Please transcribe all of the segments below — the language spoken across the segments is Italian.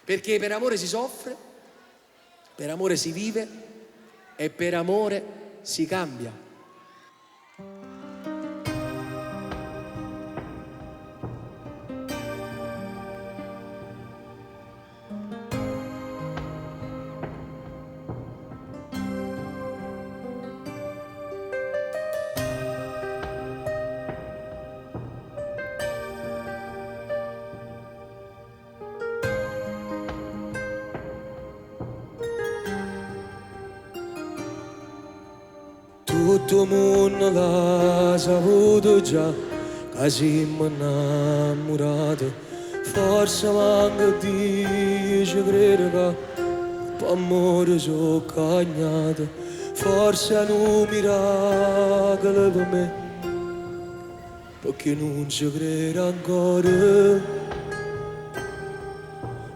Perché per amore si soffre, per amore si vive e per amore si cambia. Tutto il mondo l'ha saputo già, che siamo innamorati. Forse manca dice credere che per amore sono cagnato. Forse è un miracolo per me, perché non ci credo ancora.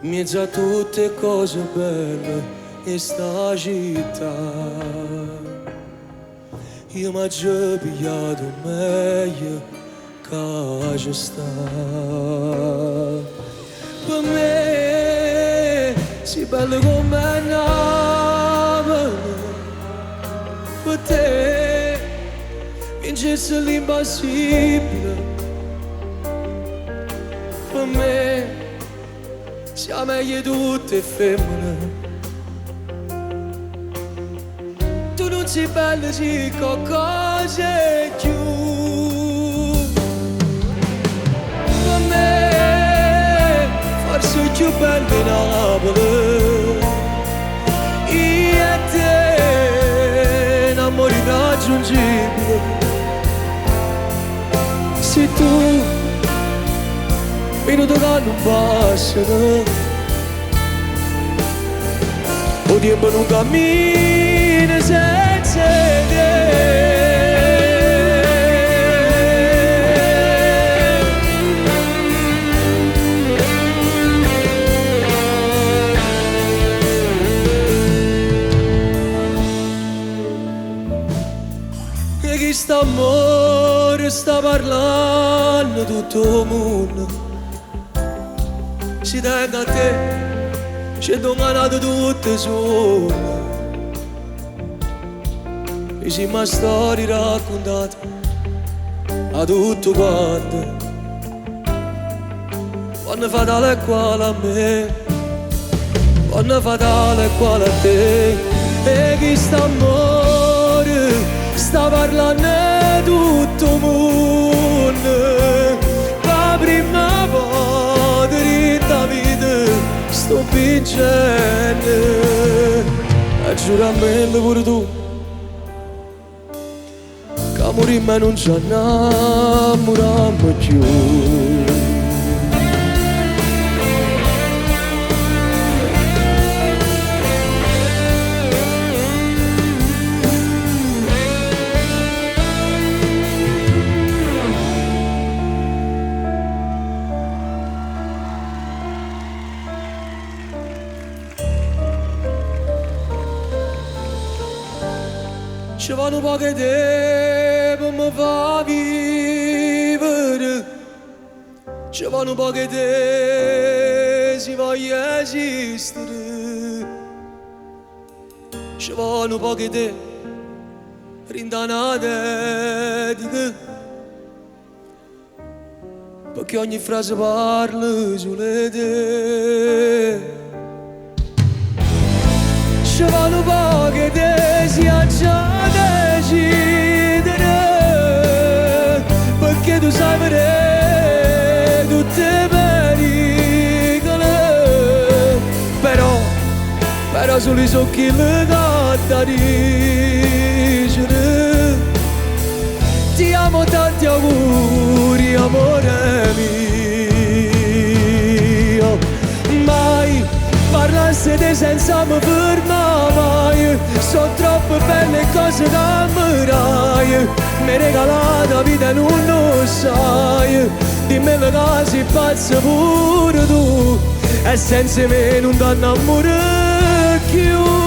In mezzo a tutte cose belle in sta città, io mi ho pigliato meglio che ci sta. Per me si bello come Napoli, per te vincesse l'impossibile. Per me siamo meglio tutte femmine. Tu non sei bella, sì, qualcosa più. Per me forse è più bella di Napoli. Io e te, un amore irraggiungibile. Se tu minuto che non passano, o tempo non cammina senza te. E chi sta amore sta parlando tutto il mondo. Si tenga a te, c'è domanato tutte sole. E si ma storie raccontate a tutto quanto. Quando fatale è quale a me, quando fatale è quale a te. E chi sta amore sta parlando tutto il mondo. La prima volta la vita sto vincendo, e giuramento pure tu che morimmo e non ci innamorammo più. Ci vanno poche tempo mi fa vivere, ci vanno poche tempo si voglia esistere, ci vanno poche tempo rindanate di che, perché ogni frase parla sulle te. Ci vanno poche tempo si già decidere, perché tu sai vedere tutte le pericole. Però solo i occhi le dà da dicere. Ti amo, tanti auguri amore mio. Mai parlasse te senza mi fermare. Sono troppo belle cose da ammirai. Mi regalata la vita e non lo sai. Dimmi che sei pazza pure tu, e senza me non ti innamorare più.